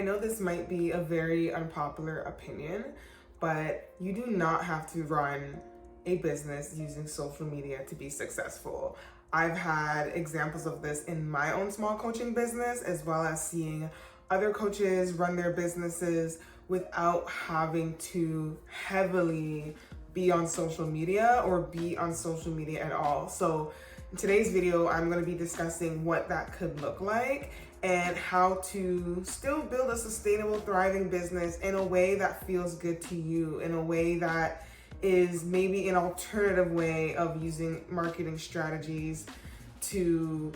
know this might be a very unpopular opinion, but you do not have to run a business using social media to be successful. I've had examples of this in my own small coaching business, as well as seeing other coaches run their businesses without having to heavily be on social media or be on social media at all. So in today's video, I'm going to be discussing what that could look like and how to still build a sustainable, thriving business in a way that feels good to you, in a way that is maybe an alternative way of using marketing strategies to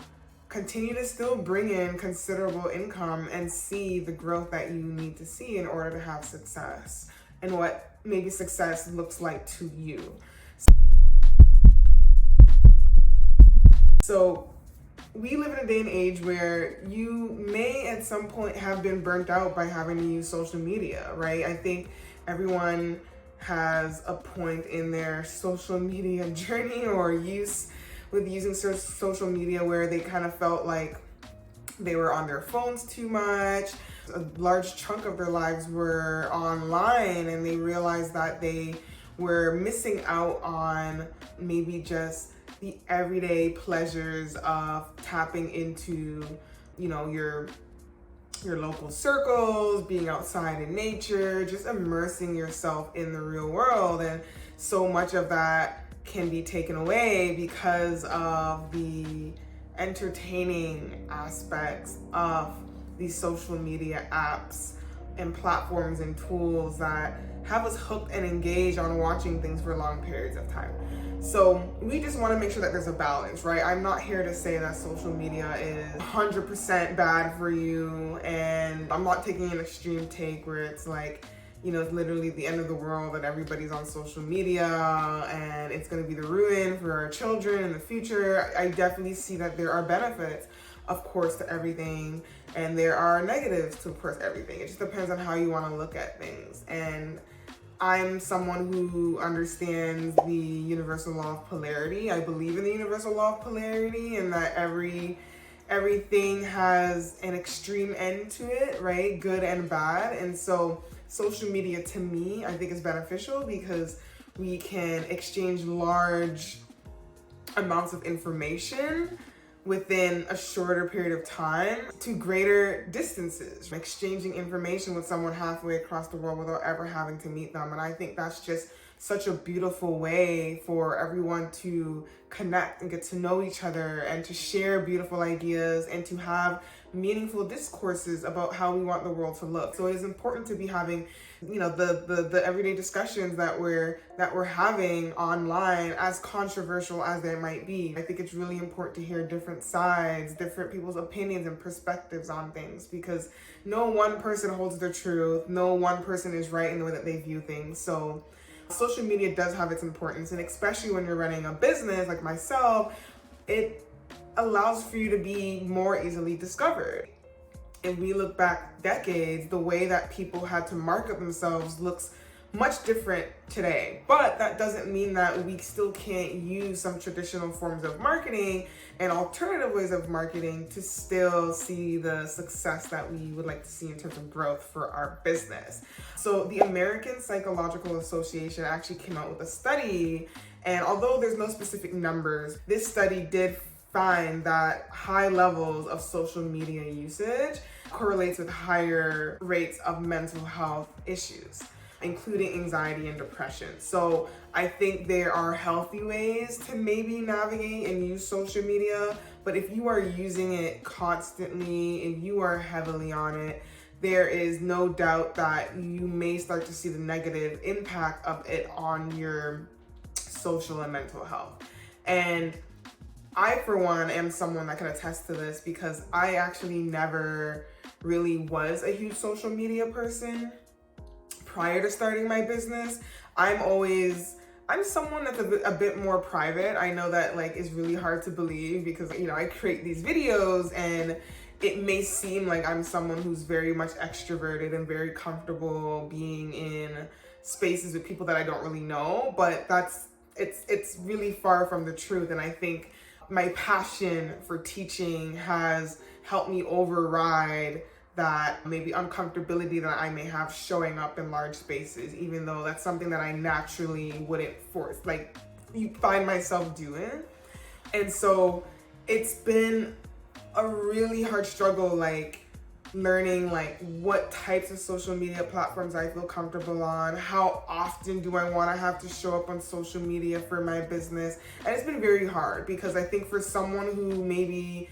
continue to still bring in considerable income and see the growth that you need to see in order to have success, and what maybe success looks like to you. So we live in a day and age where you may at some point have been burnt out by having to use social media, right? I think everyone has a point in their social media journey or using social media where they kind of felt like they were on their phones too much. A large chunk of their lives were online, and they realized that they were missing out on maybe just the everyday pleasures of tapping into, your local circles, being outside in nature, just immersing yourself in the real world. And so much of that can be taken away because of the entertaining aspects of these social media apps and platforms and tools that have us hooked and engaged on watching things for long periods of time. So we just want to make sure that there's a balance, right? I'm not here to say that social media is 100% bad for you, and I'm not taking an extreme take where it's like, it's literally the end of the world and everybody's on social media and it's going to be the ruin for our children in the future. I definitely see that there are benefits, of course, to everything, and there are negatives to, of course, everything. It just depends on how you want to look at things. And I'm someone who understands the universal law of polarity. I believe in the universal law of polarity, and that everything has an extreme end to it, right? Good and bad. And so social media, to me, I think is beneficial because we can exchange large amounts of information within a shorter period of time to greater distances, exchanging information with someone halfway across the world without ever having to meet them. And I think that's just such a beautiful way for everyone to connect and get to know each other and to share beautiful ideas and to have meaningful discourses about how we want the world to look. So it is important to be having, the everyday discussions that we're having online, as controversial as they might be. I think it's really important to hear different sides, different people's opinions and perspectives on things, because no one person holds the truth. No one person is right in the way that they view things. So social media does have its importance, and especially when you're running a business like myself, it allows for you to be more easily discovered. If we look back decades, the way that people had to market themselves looks much different today. But that doesn't mean that we still can't use some traditional forms of marketing and alternative ways of marketing to still see the success that we would like to see in terms of growth for our business. So the American Psychological Association actually came out with a study, and although there's no specific numbers, this study did find that high levels of social media usage correlates with higher rates of mental health issues, including anxiety and depression. So I think there are healthy ways to maybe navigate and use social media, but if you are using it constantly, if you are heavily on it, there is no doubt that you may start to see the negative impact of it on your social and mental health. And I, for one, am someone that can attest to this because I actually never really was a huge social media person prior to starting my business. I'm someone that's a bit more private. I know that is really hard to believe because, I create these videos and it may seem like I'm someone who's very much extroverted and very comfortable being in spaces with people that I don't really know, but it's really far from the truth. And I think my passion for teaching has helped me override that maybe uncomfortability that I may have showing up in large spaces, even though that's something that I naturally wouldn't force, like, you find myself doing. And so it's been a really hard struggle, like, learning like what types of social media platforms I feel comfortable on, how often do I want to have to show up on social media for my business. And it's been very hard because I think for someone who maybe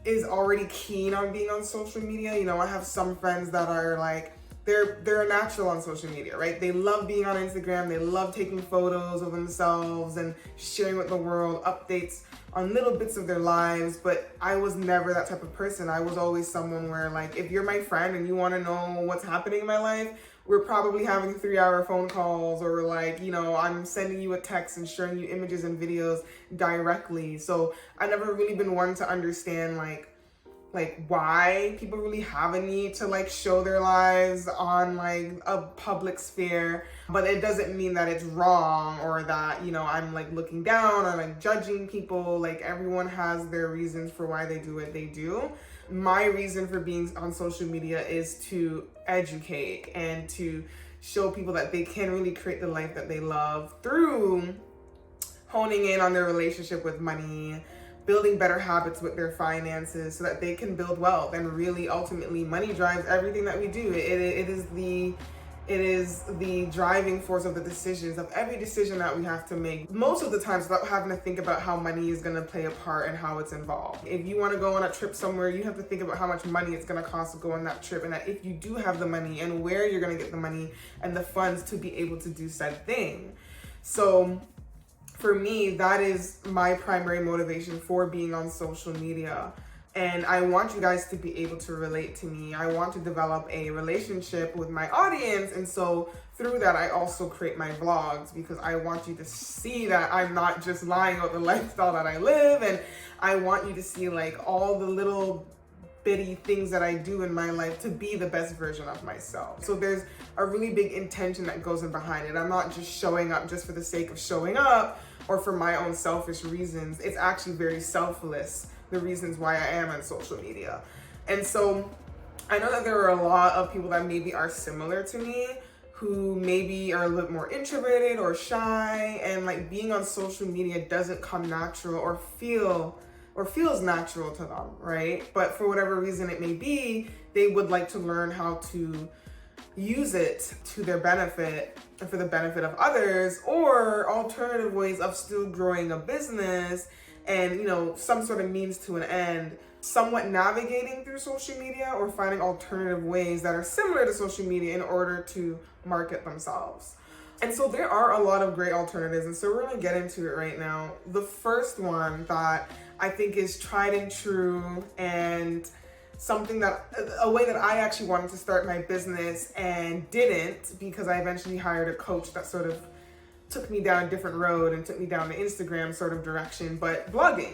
is already keen on being on social media, you know, I have some friends that are like, they're a natural on social media, right? They love being on Instagram, they love taking photos of themselves and sharing with the world updates on little bits of their lives. But I was never that type of person. I was always someone where, like, if you're my friend and you want to know what's happening in my life, we're probably having 3-hour phone calls, or like, you know, I'm sending you a text and sharing you images and videos directly. So I never really been one to understand like why people really have a need to like show their lives on like a public sphere. But it doesn't mean that it's wrong or that, you know, I'm like looking down or like judging people. Like, everyone has their reasons for why they do what they do. My reason for being on social media is to educate and to show people that they can really create the life that they love through honing in on their relationship with money, building better habits with their finances so that they can build wealth. And really, ultimately, money drives everything that we do. It is the driving force of the decisions, of every decision that we have to make, most of the times without having to think about how money is going to play a part and how it's involved. If you want to go on a trip somewhere, you have to think about how much money it's going to cost to go on that trip, and that if you do have the money, and where you're going to get the money and the funds to be able to do said thing. So for me, that is my primary motivation for being on social media. And I want you guys to be able to relate to me. I want to develop a relationship with my audience. And so through that, I also create my vlogs, because I want you to see that I'm not just lying about the lifestyle that I live. And I want you to see like all the little bitty things that I do in my life to be the best version of myself. So there's a really big intention that goes in behind it. I'm not just showing up just for the sake of showing up or for my own selfish reasons. It's actually very selfless, the reasons why I am on social media. And so I know that there are a lot of people that maybe are similar to me, who maybe are a little more introverted or shy, and like being on social media doesn't come natural or feels natural to them, right? But for whatever reason it may be, they would like to learn how to use it to their benefit and for the benefit of others, or alternative ways of still growing a business and, you know, some sort of means to an end, somewhat navigating through social media or finding alternative ways that are similar to social media in order to market themselves. And so there are a lot of great alternatives, and so we're going to get into it right now. The first one that I think is tried and true, and something that, a way that I actually wanted to start my business and didn't, because I eventually hired a coach that sort of took me down a different road and took me down the Instagram sort of direction, but blogging.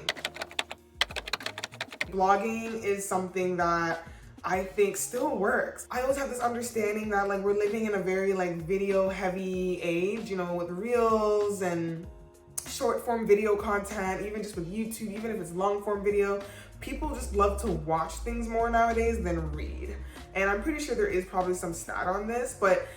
Blogging is something that I think still works. I always have this understanding that like we're living in a very like video heavy age, you know, with reels and short form video content, even just with YouTube, even if it's long form video. People just love to watch things more nowadays than read. And I'm pretty sure there is probably some stat on this, but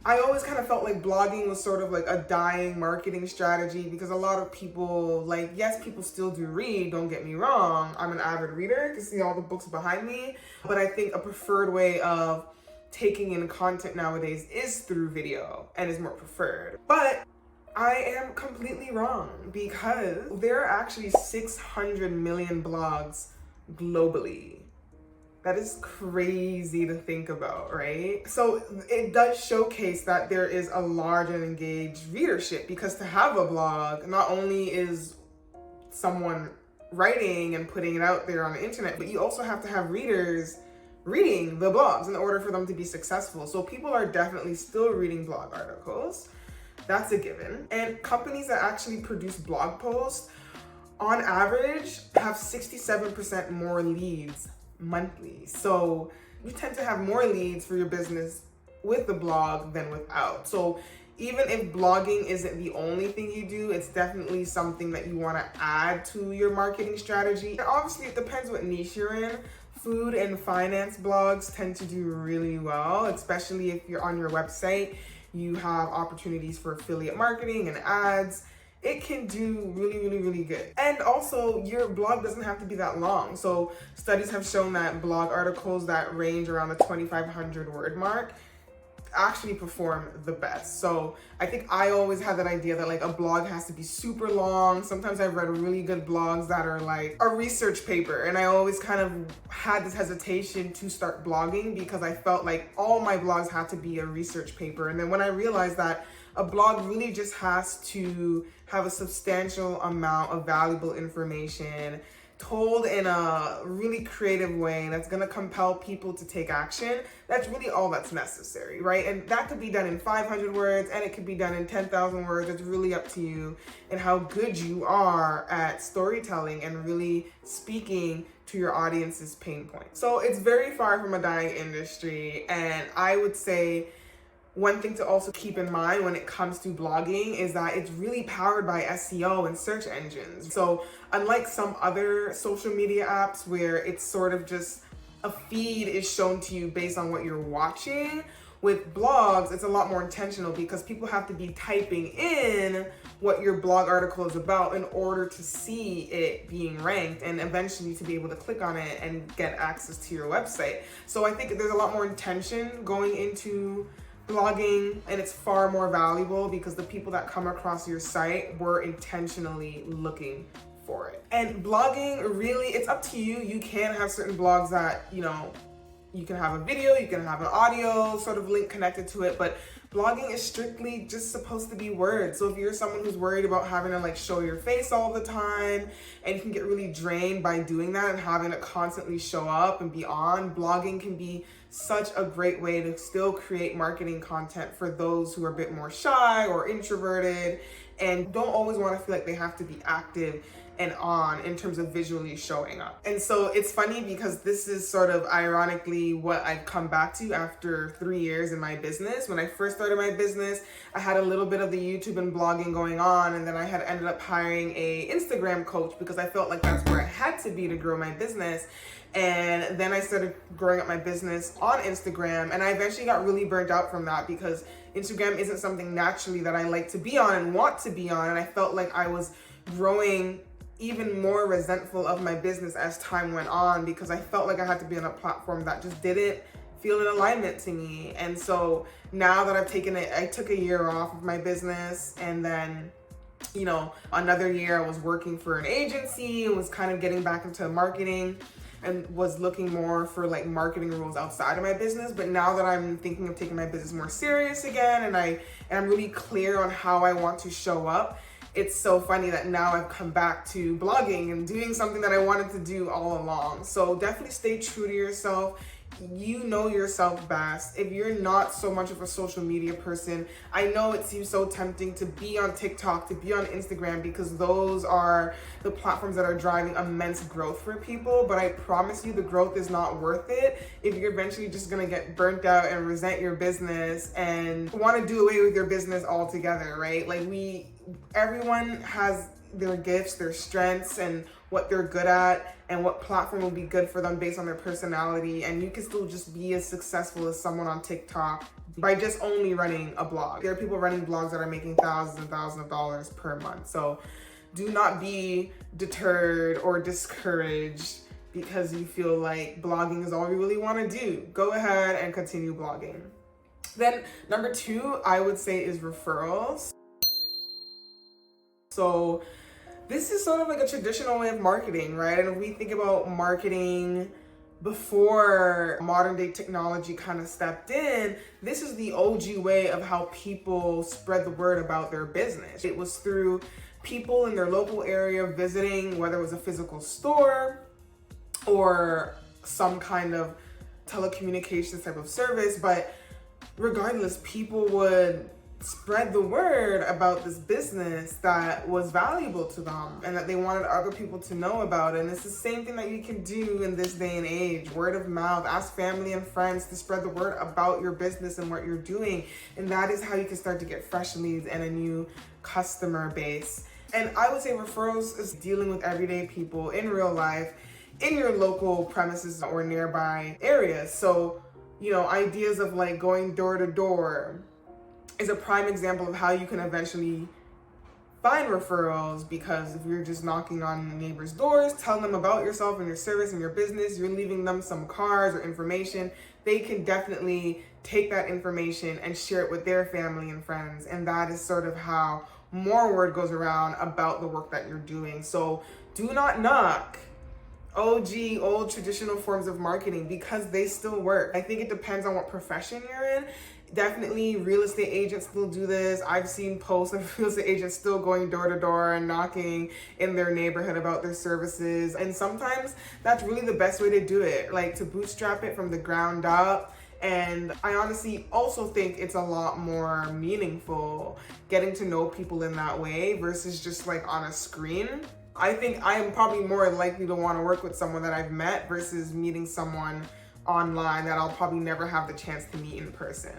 I always kind of felt like blogging was sort of like a dying marketing strategy, because a lot of people, like, yes, people still do read, don't get me wrong. I'm an avid reader, you can see all the books behind me, but I think a preferred way of taking in content nowadays is through video and is more preferred. But I am completely wrong, because there are actually 600 million blogs globally. That is crazy to think about, right? So it does showcase that there is a large and engaged readership, because to have a blog, not only is someone writing and putting it out there on the internet, but you also have to have readers reading the blogs in order for them to be successful. So people are definitely still reading blog articles. That's a given. And companies that actually produce blog posts, on average, have 67% more leads monthly. So you tend to have more leads for your business with the blog than without. So even if blogging isn't the only thing you do, it's definitely something that you want to add to your marketing strategy. And obviously it depends what niche you're in. Food and finance blogs tend to do really well, especially if you're on your website, you have opportunities for affiliate marketing and ads. It can do really good. And also, your blog doesn't have to be that long. So studies have shown that blog articles that range around the 2,500 word mark actually perform the best. So I think I always had that idea that like a blog has to be super long. Sometimes I've read really good blogs that are like a research paper, and I always kind of had this hesitation to start blogging because I felt like all my blogs had to be a research paper. And then when I realized that a blog really just has to have a substantial amount of valuable information told in a really creative way that's going to compel people to take action, that's really all that's necessary, right? And that could be done in 500 words, and it could be done in 10,000 words. It's really up to you and how good you are at storytelling and really speaking to your audience's pain points. So it's very far from a dying industry, and I would say one thing to also keep in mind when it comes to blogging is that it's really powered by SEO and search engines. So unlike some other social media apps where it's sort of just a feed is shown to you based on what you're watching, with blogs, it's a lot more intentional because people have to be typing in what your blog article is about in order to see it being ranked and eventually to be able to click on it and get access to your website. So I think there's a lot more intention going into blogging, and it's far more valuable because the people that come across your site were intentionally looking for it. And blogging, really, it's up to you. You can have certain blogs that, you can have a video, you can have an audio sort of link connected to it, but blogging is strictly just supposed to be words. So if you're someone who's worried about having to like show your face all the time, and you can get really drained by doing that and having to constantly show up and be on, blogging can be such a great way to still create marketing content for those who are a bit more shy or introverted and don't always want to feel like they have to be active and on in terms of visually showing up. And so it's funny because this is sort of ironically what I've come back to after 3 years in my business. When I first started my business, I had a little bit of the YouTube and blogging going on, and then I had ended up hiring a Instagram coach because I felt like that's where I had to be to grow my business. And then I started growing up my business on Instagram, and I eventually got really burnt out from that because Instagram isn't something naturally that I like to be on and want to be on. And I felt like I was growing even more resentful of my business as time went on because I felt like I had to be on a platform that just didn't feel in alignment to me. And so now that I took a year off of my business, and then another year I was working for an agency and was kind of getting back into marketing and was looking more for like marketing roles outside of my business. But now that I'm thinking of taking my business more serious again, and I'm really clear on how I want to show up, it's so funny that now I've come back to blogging and doing something that I wanted to do all along. So definitely stay true to yourself. You know yourself best. If you're not so much of a social media person, I know it seems so tempting to be on TikTok, to be on Instagram, because those are the platforms that are driving immense growth for people. But I promise you, the growth is not worth it if you're eventually just gonna get burnt out and resent your business and want to do away with your business altogether, right? Like everyone has their gifts, their strengths, and what they're good at, and what platform will be good for them based on their personality. And you can still just be as successful as someone on TikTok by just only running a blog. There are people running blogs that are making thousands and thousands of dollars per month. So do not be deterred or discouraged because you feel like blogging is all you really want to do. Go ahead and continue blogging. Then number 2, I would say, is referrals. So this is sort of like a traditional way of marketing, right? And if we think about marketing before modern day technology kind of stepped in, this is the OG way of how people spread the word about their business. It was through people in their local area visiting, whether it was a physical store or some kind of telecommunications type of service. But regardless, people would spread the word about this business that was valuable to them and that they wanted other people to know about. And it's the same thing that you can do in this day and age. Word of mouth. Ask family and friends to spread the word about your business and what you're doing. And that is how you can start to get fresh leads and a new customer base. And I would say referrals is dealing with everyday people in real life. in your local premises or nearby areas. So, ideas of like going door to door is a prime example of how you can eventually find referrals, because if you're just knocking on neighbors' doors, telling them about yourself and your service and your business, you're leaving them some cards or information, they can definitely take that information and share it with their family and friends. And that is sort of how more word goes around about the work that you're doing. So do not knock old traditional forms of marketing, because they still work. I think it depends on what profession you're in. Definitely real estate agents still do this. I've seen posts of real estate agents still going door to door and knocking in their neighborhood about their services. And sometimes that's really the best way to do it, like to bootstrap it from the ground up. And I honestly also think it's a lot more meaningful getting to know people in that way versus just like on a screen. I think I am probably more likely to want to work with someone that I've met versus meeting someone online that I'll probably never have the chance to meet in person.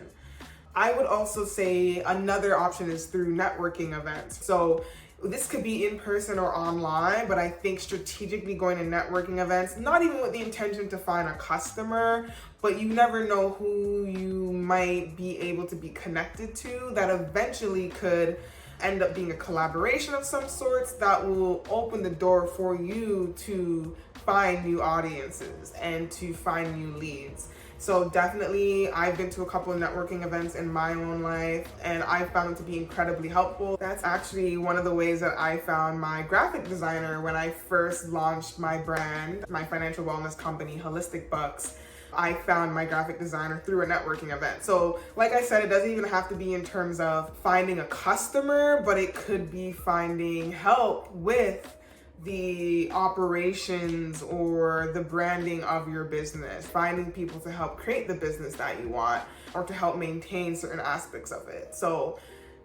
I would also say another option is through networking events. So this could be in person or online, but I think strategically going to networking events, not even with the intention to find a customer, but you never know who you might be able to be connected to that eventually could end up being a collaboration of some sorts that will open the door for you to find new audiences and to find new leads. So definitely, I've been to a couple of networking events in my own life, and I found it to be incredibly helpful. That's actually one of the ways that I found my graphic designer when I first launched my brand, my financial wellness company, Holistic Bucks. I found my graphic designer through a networking event. So like I said, it doesn't even have to be in terms of finding a customer, but it could be finding help with the operations or the branding of your business, finding people to help create the business that you want or to help maintain certain aspects of it. So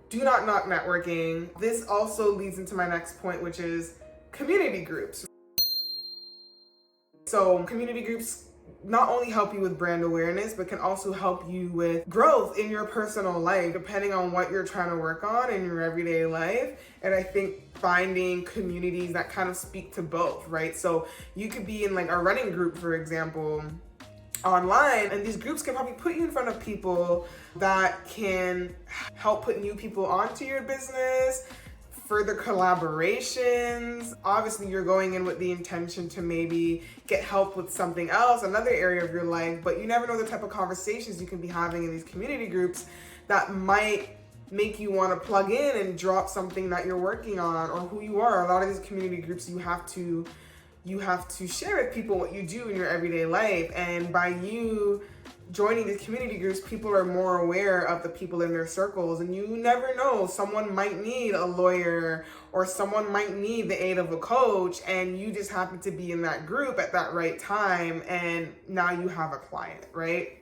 do not knock networking. This also leads into my next point, which is community groups. So community groups not only help you with brand awareness, but can also help you with growth in your personal life, depending on what you're trying to work on in your everyday life. And I think finding communities that kind of speak to both, right? So you could be in like a running group, for example, online, and these groups can probably put you in front of people that can help put new people onto your business, further collaborations. Obviously, you're going in with the intention to maybe get help with something else, another area of your life, but you never know the type of conversations you can be having in these community groups that might make you want to plug in and drop something that you're working on or who you are. A lot of these community groups, you have to share with people what you do in your everyday life, and by you joining these community groups, people are more aware of the people in their circles, and you never know, someone might need a lawyer or someone might need the aid of a coach, and you just happen to be in that group at that right time, and now you have a client, right?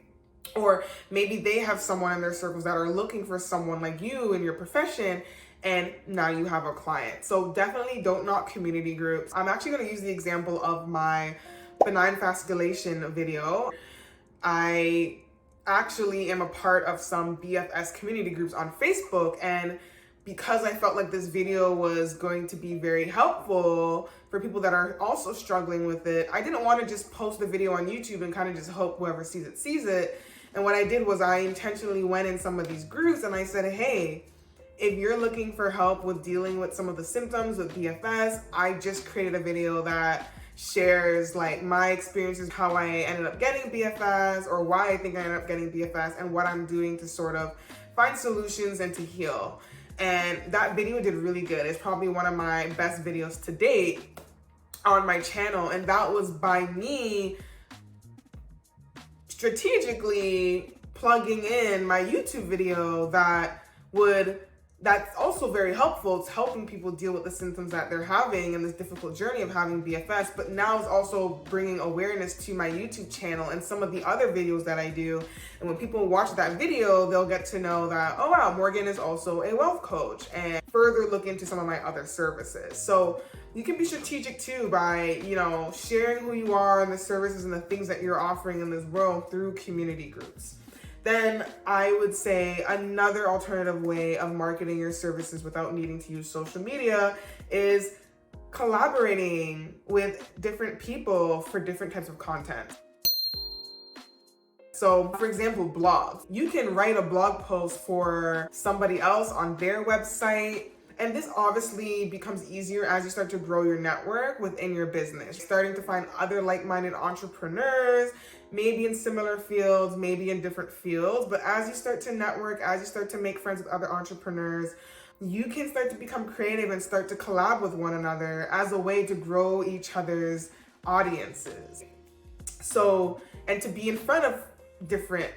Or maybe they have someone in their circles that are looking for someone like you in your profession, and now you have a client. So definitely don't knock community groups. I'm actually going to use the example of my benign fasciculation video. I actually am a part of some BFS community groups on Facebook, and because I felt like this video was going to be very helpful for people that are also struggling with it, I didn't want to just post the video on YouTube and kind of just hope whoever sees it sees it. And what I did was I intentionally went in some of these groups and I said, hey, if you're looking for help with dealing with some of the symptoms with BFS, I just created a video that shares like my experiences, how I ended up getting BFS or why I think I ended up getting BFS and what I'm doing to sort of find solutions and to heal. And that video did really good. It's probably one of my best videos to date on my channel. And that was by me strategically plugging in my YouTube video that's also very helpful. It's helping people deal with the symptoms that they're having and this difficult journey of having BFS, but now it's also bringing awareness to my YouTube channel and some of the other videos that I do. And when people watch that video, they'll get to know that, oh wow, Morgan is also a wealth coach, and further look into some of my other services. So you can be strategic too by, sharing who you are and the services and the things that you're offering in this world through community groups. Then I would say another alternative way of marketing your services without needing to use social media is collaborating with different people for different types of content. So for example, blogs. You can write a blog post for somebody else on their website. And this obviously becomes easier as you start to grow your network within your business. You're starting to find other like-minded entrepreneurs, maybe in similar fields, maybe in different fields. But as you start to network, as you start to make friends with other entrepreneurs, you can start to become creative and start to collab with one another as a way to grow each other's audiences. So, and to be in front of different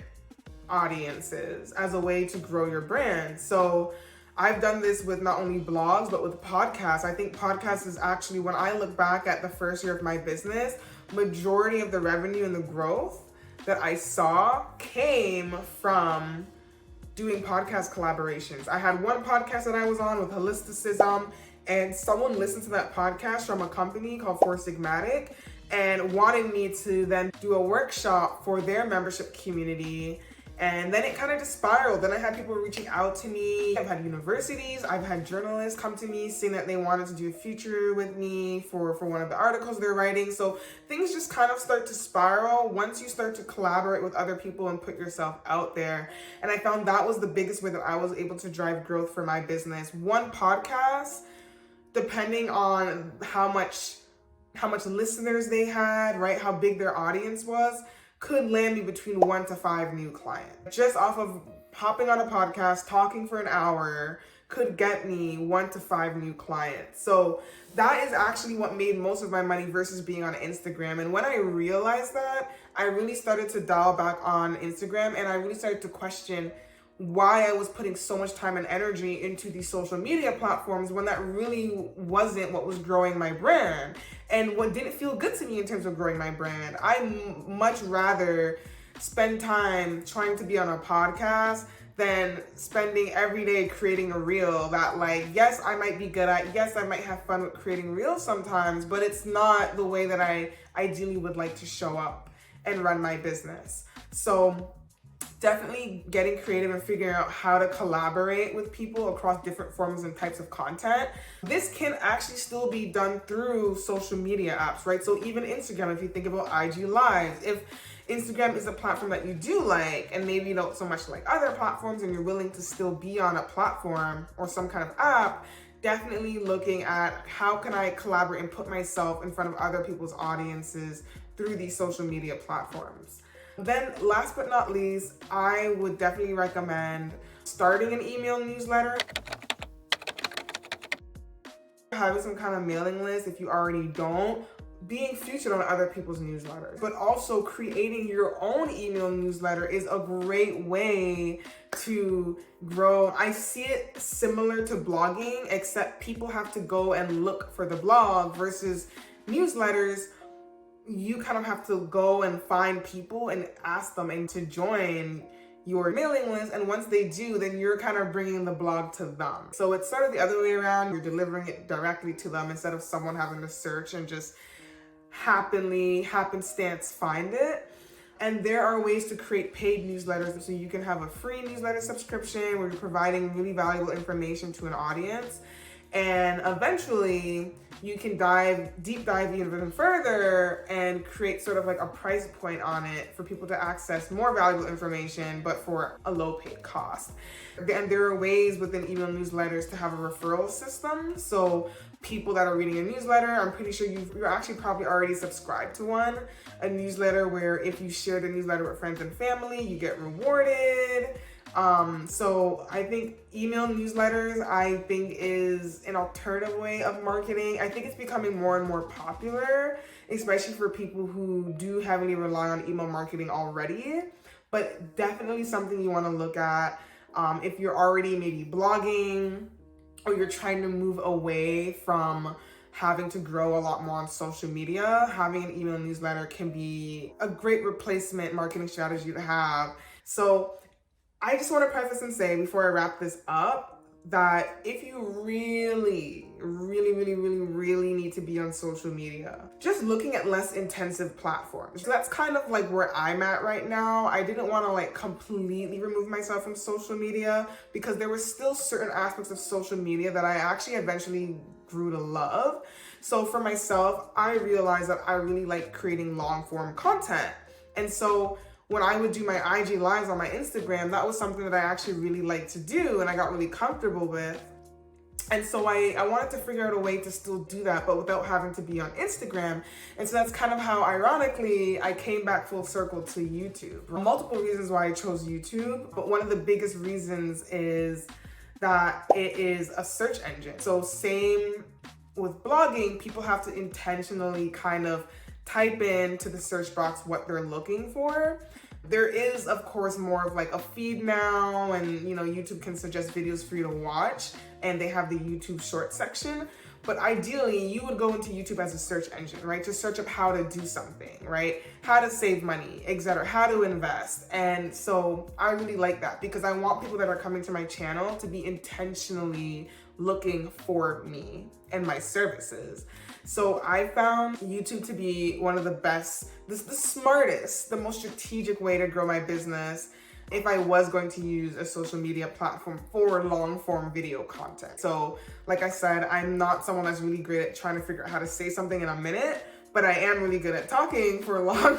audiences as a way to grow your brand. So I've done this with not only blogs, but with podcasts. I think podcasts is actually, when I look back at the first year of my business, majority of the revenue and the growth that I saw came from doing podcast collaborations. I had one podcast that I was on with holisticism, and someone listened to that podcast from a company called Four Sigmatic and wanted me to then do a workshop for their membership community. And then it kind of just spiraled. Then I had people reaching out to me. I've had universities, I've had journalists come to me saying that they wanted to do a feature with me for one of the articles they're writing. So things just kind of start to spiral once you start to collaborate with other people and put yourself out there. And I found that was the biggest way that I was able to drive growth for my business. One podcast, depending on how much listeners they had, right? How big their audience was, could land me between 1 to 5 new clients. Just off of hopping on a podcast, talking for an hour, could get me 1 to 5 new clients. So that is actually what made most of my money versus being on Instagram. And when I realized that, I really started to dial back on Instagram, and I really started to question why I was putting so much time and energy into these social media platforms when that really wasn't what was growing my brand and what didn't feel good to me in terms of growing my brand. I much rather spend time trying to be on a podcast than spending every day creating a reel that, like, yes, I might be good at, yes, I might have fun with creating reels sometimes, but it's not the way that I ideally would like to show up and run my business. So definitely getting creative and figuring out how to collaborate with people across different forms and types of content. This can actually still be done through social media apps, right? So even Instagram, if you think about IG Lives, if Instagram is a platform that you do like, and maybe you don't so much like other platforms and you're willing to still be on a platform or some kind of app, definitely looking at how can I collaborate and put myself in front of other people's audiences through these social media platforms. Then last but not least, I would definitely recommend starting an email newsletter, having some kind of mailing list if you already don't, being featured on other people's newsletters, but also creating your own email newsletter is a great way to grow. I see it similar to blogging, except people have to go and look for the blog versus newsletters. You kind of have to go and find people and ask them and to join your mailing list. And once they do, then you're kind of bringing the blog to them. So it's sort of the other way around. You're delivering it directly to them instead of someone having to search and just happenstance find it. And there are ways to create paid newsletters. So you can have a free newsletter subscription where you're providing really valuable information to an audience. And eventually you can deep dive even further and create sort of like a price point on it for people to access more valuable information, but for a low paid cost. And there are ways within email newsletters to have a referral system. So people that are reading a newsletter, I'm pretty sure you're actually probably already subscribed to one, a newsletter where if you share the newsletter with friends and family, you get rewarded. So I think email newsletters, I think, is an alternative way of marketing. I think it's becoming more and more popular, especially for people who do heavily rely on email marketing already, but definitely something you want to look at. If you're already maybe blogging or you're trying to move away from having to grow a lot more on social media, having an email newsletter can be a great replacement marketing strategy to have. So I just want to preface and say before I wrap this up that if you really need to be on social media, just looking at less intensive platforms. So that's kind of like where I'm at right now. I didn't want to like completely remove myself from social media because there were still certain aspects of social media that I actually eventually grew to love. So for myself, I realized that I really like creating long form content. And so when I would do my IG lives on my Instagram, that was something that I actually really liked to do and I got really comfortable with. And so I wanted to figure out a way to still do that, but without having to be on Instagram. And so that's kind of how, ironically, I came back full circle to YouTube. Multiple reasons why I chose YouTube, but one of the biggest reasons is that it is a search engine. So same with blogging, people have to intentionally kind of type into the search box what they're looking for. There is, of course, more of like a feed now, and YouTube can suggest videos for you to watch, and they have the YouTube short section. But ideally, you would go into YouTube as a search engine, right? To search up how to do something, right? How to save money, etc., how to invest. And so I really like that because I want people that are coming to my channel to be intentionally looking for me and my services. So I found YouTube to be one of the best, the smartest, the most strategic way to grow my business if I was going to use a social media platform for long form video content. So like I said, I'm not someone that's really great at trying to figure out how to say something in a minute, but I am really good at talking for long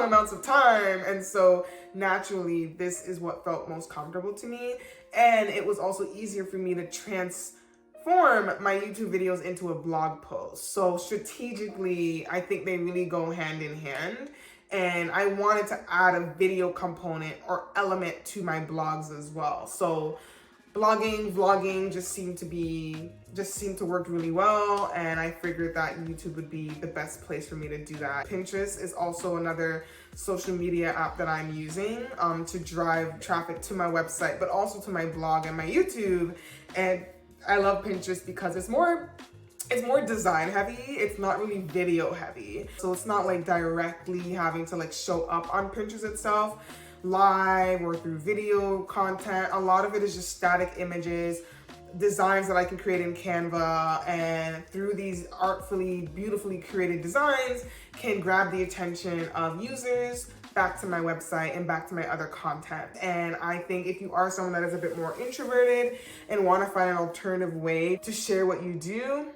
amounts of time. And so naturally, this is what felt most comfortable to me. And it was also easier for me to transform my YouTube videos into a blog post. So strategically, I think they really go hand in hand. And I wanted to add a video component or element to my blogs as well. So vlogging just seemed to work really well, and I figured that YouTube would be the best place for me to do that. Pinterest is also another social media app that I'm using to drive traffic to my website, but also to my blog and my YouTube. And I love Pinterest because it's more design heavy. It's not really video heavy. So it's not like directly having to like show up on Pinterest itself live or through video content. A lot of it is just static images, designs that I can create in Canva, and through these artfully, beautifully created designs can grab the attention of users back to my website and back to my other content. And I think if you are someone that is a bit more introverted and want to find an alternative way to share what you do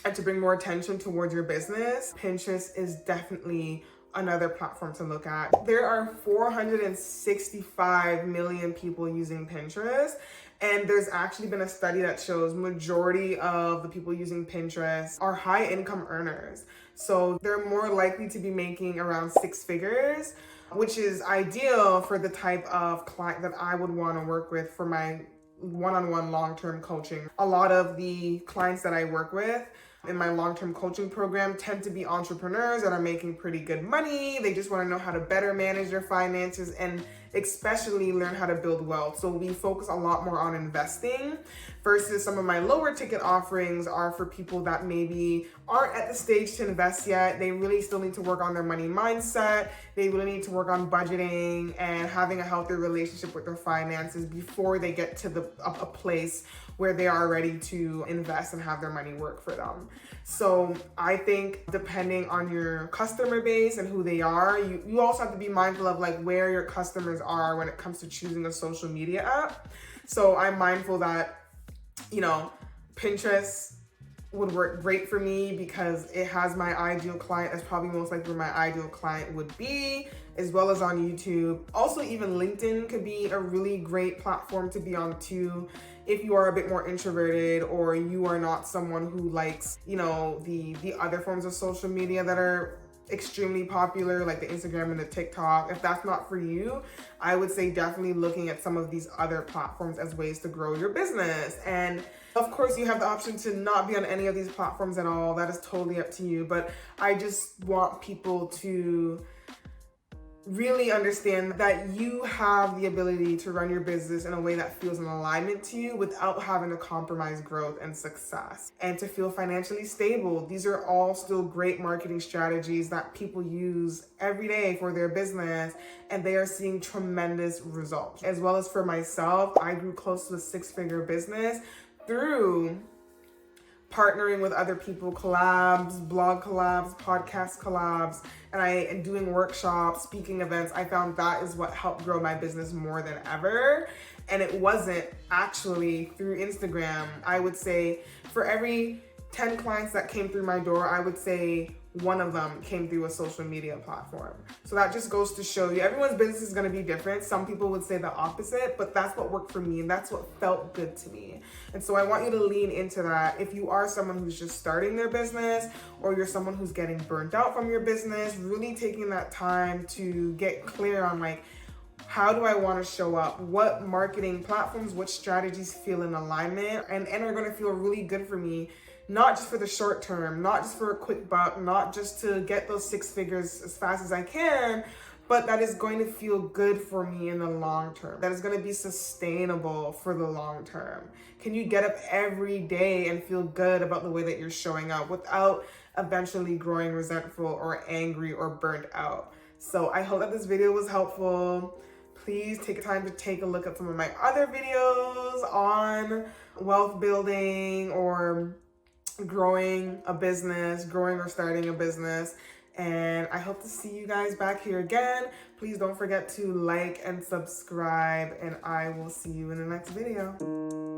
and to bring more attention towards your business, Pinterest is definitely another platform to look at. There are 465 million people using Pinterest, and there's actually been a study that shows majority of the people using Pinterest are high income earners. So they're more likely to be making around 6 figures, which is ideal for the type of client that I would want to work with for my one-on-one long-term coaching. A lot of the clients that I work with in my long-term coaching program tend to be entrepreneurs that are making pretty good money. They just want to know how to better manage their finances and especially learn how to build wealth. So we focus a lot more on investing versus some of my lower ticket offerings are for people that maybe aren't at the stage to invest yet. They really still need to work on their money mindset. They really need to work on budgeting and having a healthy relationship with their finances before they get to a place where they are ready to invest and have their money work for them. So I think depending on your customer base and who they are, you also have to be mindful of like where your customers are when it comes to choosing a social media app. So I'm mindful that, Pinterest would work great for me because it has my ideal client. That's probably most likely where my ideal client would be, as well as on YouTube. Also, even LinkedIn could be a really great platform to be on too, if you are a bit more introverted or you are not someone who likes, the other forms of social media that are extremely popular, like the Instagram and the TikTok. If that's not for you, I would say definitely looking at some of these other platforms as ways to grow your business. And of course, you have the option to not be on any of these platforms at all. That is totally up to you. But I just want people to really understand that you have the ability to run your business in a way that feels in alignment to you without having to compromise growth and success, and to feel financially stable. These are all still great marketing strategies that people use every day for their business, and they are seeing tremendous results. As well as for myself, I grew close to a 6-figure business through partnering with other people, collabs, blog collabs, podcast collabs, and doing workshops, speaking events. I found that is what helped grow my business more than ever. And it wasn't actually through Instagram. I would say for every 10 clients that came through my door, I would say one of them came through a social media platform. So that just goes to show you, everyone's business is going to be different. Some people would say the opposite, but that's what worked for me and that's what felt good to me. And so I want you to lean into that. If you are someone who's just starting their business, or you're someone who's getting burnt out from your business, really taking that time to get clear on like, how do I want to show up? What marketing platforms, what strategies feel in alignment and are going to feel really good for me, not just for the short term, not just for a quick buck, not just to get those 6 figures as fast as I can, but that is going to feel good for me in the long term. That is going to be sustainable for the long term. Can you get up every day and feel good about the way that you're showing up without eventually growing resentful or angry or burnt out? So I hope that this video was helpful. Please take time to take a look at some of my other videos on wealth building or growing a business, growing or starting a business. And I hope to see you guys back here again. Please don't forget to like and subscribe, and I will see you in the next video.